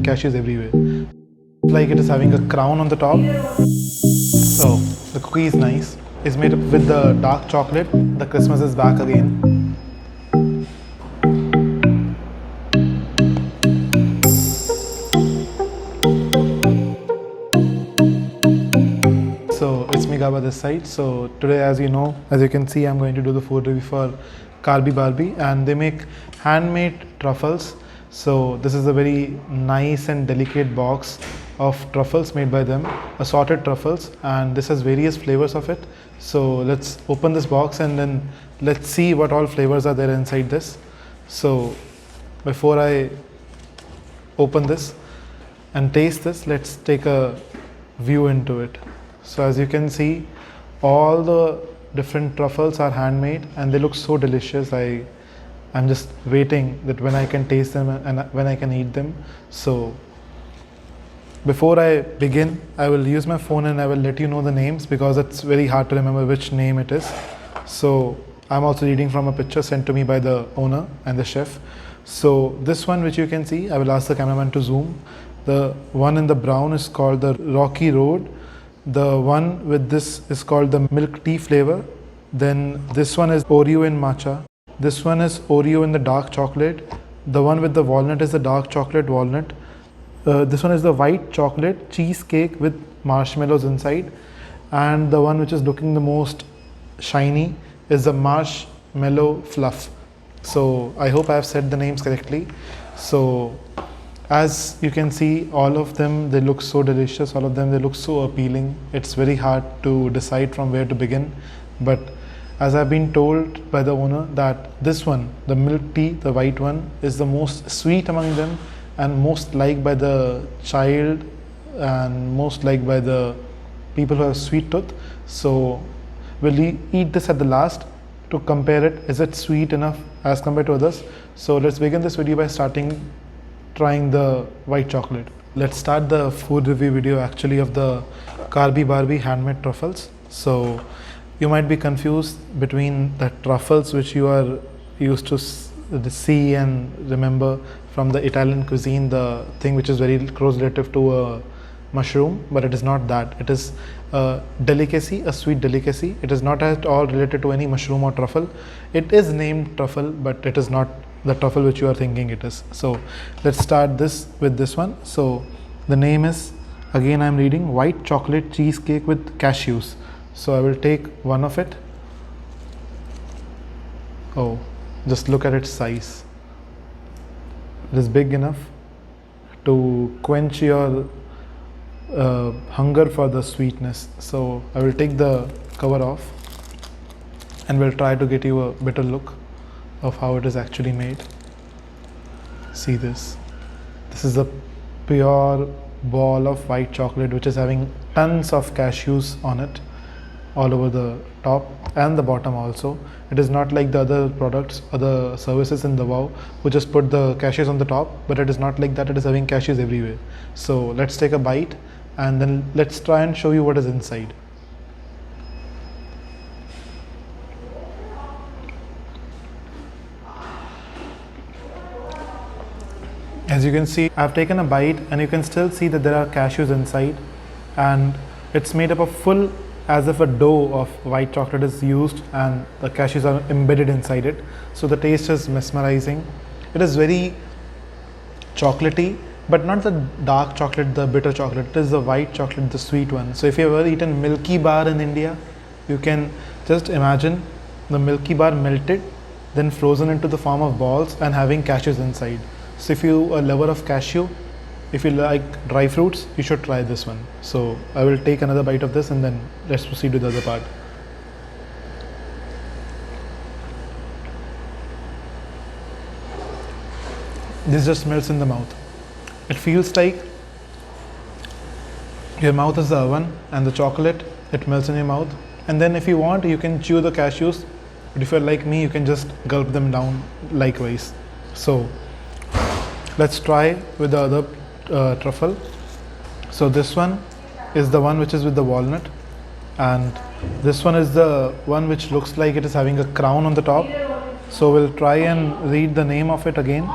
cashews everywhere. Like it is having a crown on the top. So the cookie is nice. It's made up with the dark chocolate. The Christmas is back again. So it's me Gaba this side. So today, as you can see, I'm going to do the food review for Carby Barbie, and they make handmade truffles. So this is a very nice and delicate box of truffles made by them, assorted truffles, and this has various flavors of it. So let's open this box and then let's see what all flavors are there inside this. So before I open this and taste this, let's take a view into it. So as you can see, all the different truffles are handmade and they look so delicious. I'm just waiting that when I can taste them and when I can eat them. So before I begin, I will use my phone and I will let you know the names because it's very hard to remember which name it is. So I'm also reading from a picture sent to me by the owner and the chef. So this one which you can see, I will ask the cameraman to zoom. The one in the brown is called the Rocky Road. The one with this is called the milk tea flavor. Then this one is Oreo in matcha. This one is Oreo in the dark chocolate. The one with the walnut is the dark chocolate walnut. This one is the white chocolate cheesecake with marshmallows inside. And the one which is looking the most shiny is the marshmallow fluff. So I hope I have said the names correctly. So as you can see, all of them, they look so delicious. All of them, they look so appealing. It's very hard to decide from where to begin. But as I've been told by the owner that this one, the milk tea, the white one, is the most sweet among them and most liked by the child and most liked by the people who have sweet tooth. So we'll eat this at the last to compare it. Is it sweet enough as compared to others? So let's begin this video by trying the white chocolate. Let's start the food review video actually of the Carby Barbie handmade truffles. So you might be confused between the truffles which you are used to see and remember from the Italian cuisine, the thing which is very close relative to a mushroom, but it is not that. It is a delicacy, a sweet delicacy. It is not at all related to any mushroom or truffle. It is named truffle, but it is not the truffle which you are thinking it is. So let's start this with this one. So the name is, again I'm reading, white chocolate cheesecake with cashews. So I will take one of it. Oh, just look at its size. It is big enough to quench your hunger for the sweetness. So I will take the cover off and we'll try to get you a better look of how it is actually made. See this. This is a pure ball of white chocolate which is having tons of cashews on it all over the top and the bottom also. It is not like the other products, other services in the WOW who just put the cashews on the top, but it is not like that. It is having cashews everywhere. So let's take a bite and then let's try and show you what is inside. As you can see, I've taken a bite and you can still see that there are cashews inside, and it's made up of full, as if a dough of white chocolate is used and the cashews are embedded inside it. So the taste is mesmerizing. It is very chocolatey, but not the dark chocolate, the bitter chocolate. It is the white chocolate, the sweet one. So if you ever eaten Milky Bar in India, you can just imagine the Milky Bar melted, then frozen into the form of balls and having cashews inside. So if you are a lover of cashew, if you like dry fruits, you should try this one. So I will take another bite of this and then let's proceed with the other part. This just melts in the mouth. It feels like your mouth is the oven and the chocolate, it melts in your mouth. And then if you want, you can chew the cashews, but if you're like me, you can just gulp them down likewise. So let's try with the other truffle. So this one is the one which is with the walnut, and this one is the one which looks like it is having a crown on the top. So we'll try and read the name of it again.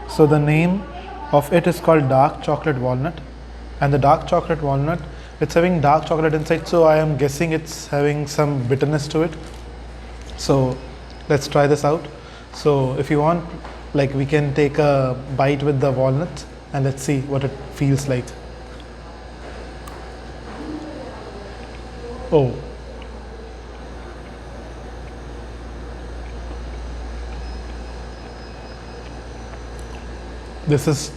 So the name of it is called dark chocolate walnut, and the dark chocolate walnut, it's having dark chocolate inside, so I am guessing it's having some bitterness to it. So let's try this out. So if you want, like, we can take a bite with the walnut and let's see what it feels like. Oh, this is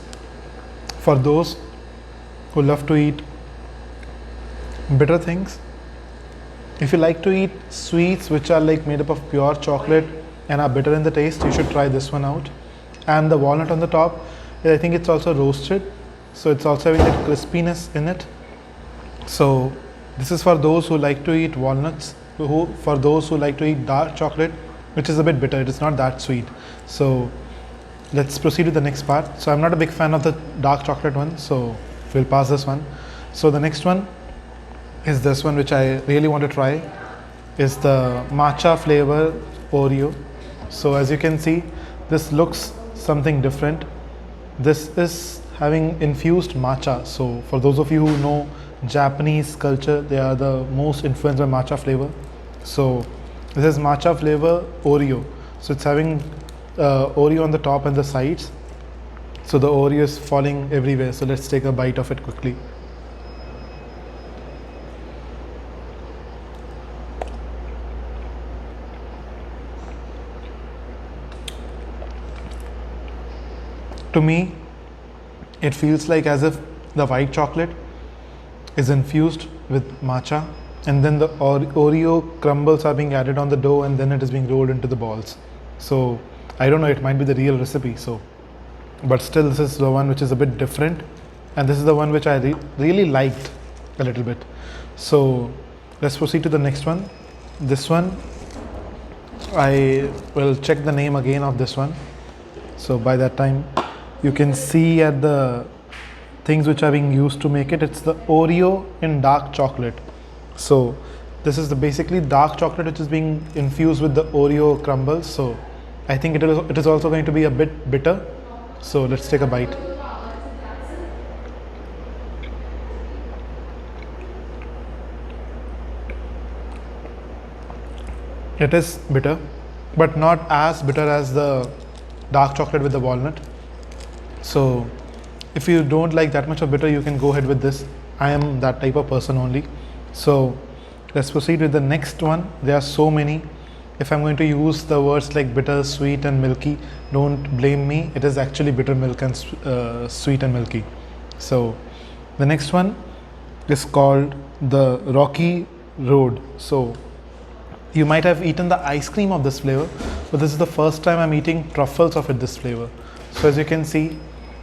for those who love to eat bitter things. If you like to eat sweets which are like made up of pure chocolate and are bitter in the taste, you should try this one out. And the walnut on the top, I think it's also roasted, so it's also having that crispiness in it. So this is for those who like to eat walnuts, for those who like to eat dark chocolate, which is a bit bitter. It is not that sweet. So let's proceed with the next part. So I'm not a big fan of the dark chocolate one, so we'll pass this one. So the next one is this one, which I really want to try, is the matcha flavor Oreo. So as you can see, this looks something different. This is having infused matcha. So for those of you who know Japanese culture, they are the most influenced by matcha flavor. So this is matcha flavor Oreo. So it's having Oreo on the top and the sides. So the Oreo is falling everywhere. So let's take a bite of it quickly. To me, it feels like as if the white chocolate is infused with matcha, and then the Oreo crumbles are being added on the dough, and then it is being rolled into the balls. So I don't know, it might be the real recipe. So, but still, this is the one which is a bit different, and this is the one which I really liked a little bit. So let's proceed to the next one. This one, I will check the name again of this one. So by that time, you can see at the things which are being used to make it, it's the Oreo in dark chocolate. So this is the basically dark chocolate which is being infused with the Oreo crumbles. So I think it is also going to be a bit bitter. So let's take a bite. It is bitter, but not as bitter as the dark chocolate with the walnut. So if you don't like that much of bitter, you can go ahead with this. I am that type of person only. So let's proceed with the next one. There are so many. If I'm going to use the words like bitter, sweet and milky, don't blame me. It is actually bitter milk and sweet and milky. So the next one is called the Rocky Road. So you might have eaten the ice cream of this flavor, but this is the first time I'm eating truffles of it, this flavor. So as you can see,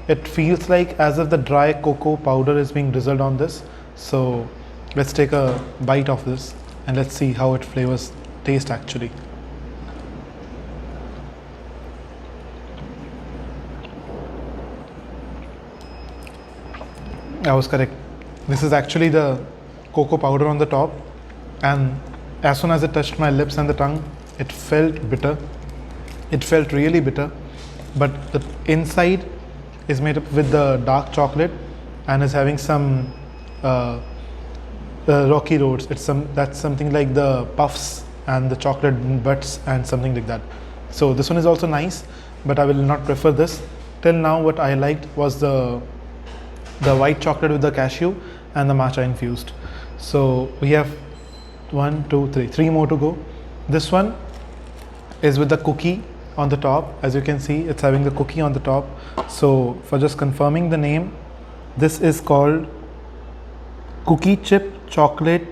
it feels like as if the dry cocoa powder is being drizzled on this. So let's take a bite of this and let's see how it flavors taste actually. I was correct. This is actually the cocoa powder on the top, and as soon as it touched my lips and the tongue, it felt bitter. It felt really bitter, but the inside is made up with the dark chocolate and is having some rocky roads. That's something like the puffs and the chocolate butts and something like that. So this one is also nice, but I will not prefer this. Till now, what I liked was the white chocolate with the cashew and the matcha infused. So we have 1, 2, 3, 3 more to go. This one is with the cookie on the top. As you can see, it's having the cookie on the top. So for just confirming the name, this is called cookie chip chocolate.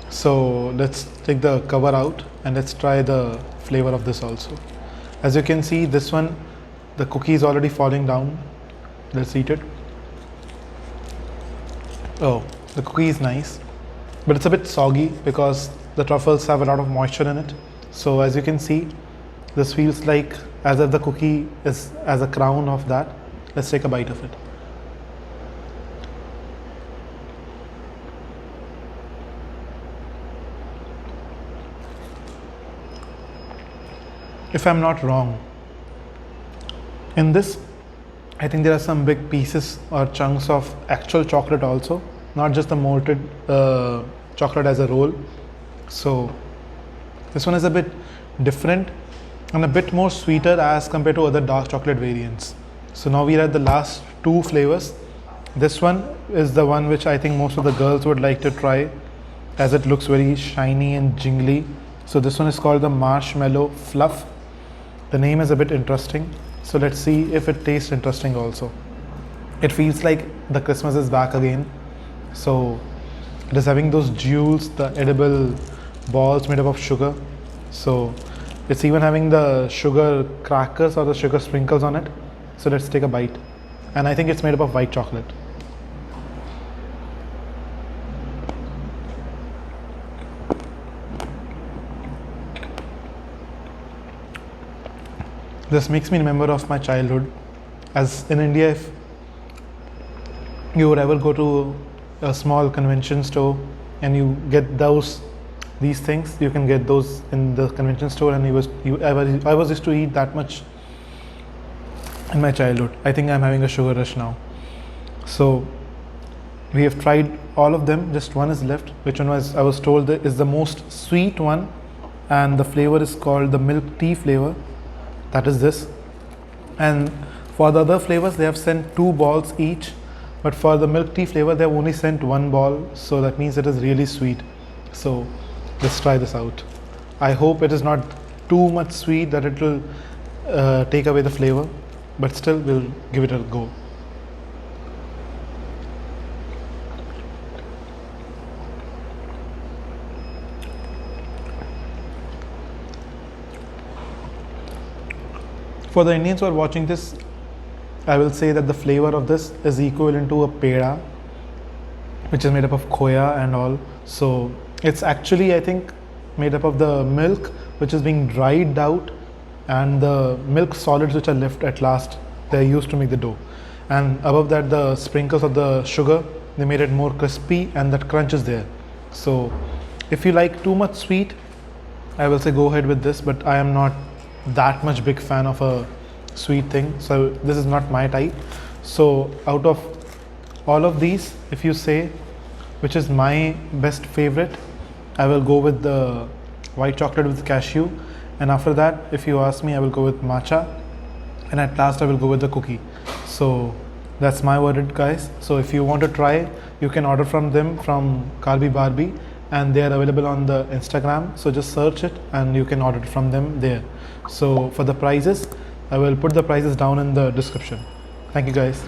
So let's take the cover out and let's try the flavor of this also. As you can see, this one, the cookie is already falling down. Let's eat it. Oh, the cookie is nice, but it's a bit soggy because the truffles have a lot of moisture in it. So as you can see, this feels like as if the cookie is as a crown of that. Let's take a bite of it. If I'm not wrong, in this I think there are some big pieces or chunks of actual chocolate also, not just the molted chocolate as a roll. So this one is a bit different and a bit more sweeter as compared to other dark chocolate variants. So now we are at the last two flavors. This one is the one which I think most of the girls would like to try, as it looks very shiny and jingly. So this one is called the Marshmallow Fluff. The name is a bit interesting. So let's see if it tastes interesting also. It feels like the Christmas is back again. So it is having those jewels, the edible balls made up of sugar. So it's even having the sugar crackers or the sugar sprinkles on it. So let's take a bite. And I think it's made up of white chocolate. This makes me remember of my childhood. As in India, if you would ever go to a small convention store and you get these things, you can get those in the convention store, and I was used to eat that much in my childhood. I think I'm having a sugar rush now. So we have tried all of them, just one is left, which one was, I was told, that is the most sweet one, and the flavor is called the milk tea flavor. That is this. And for the other flavors they have sent 2 balls each, but for the milk tea flavor they have only sent 1 ball, so that means it is really sweet. So let's try this out. I hope it is not too much sweet that it will take away the flavor, but still we'll give it a go. For the Indians who are watching this, I will say that the flavor of this is equivalent to a peda, which is made up of khoya and all. So it's actually, I think, made up of the milk which is being dried out, and the milk solids which are left at last, they are used to make the dough. And above that, the sprinkles of the sugar, they made it more crispy, and that crunch is there. So if you like too much sweet, I will say go ahead with this, but I am not that much big fan of a sweet thing, so this is not my type. So out of all of these, if you say which is my best favorite, I will go with the white chocolate with cashew, and after that, if you ask me, I will go with matcha, and at last I will go with the cookie. So that's my verdict, guys. So if you want to try, you can order from them, from Carby Barbie, and they are available on the Instagram. So just search it and you can order it from them there. So for the prices, I will put the prices down in the description. Thank you, guys.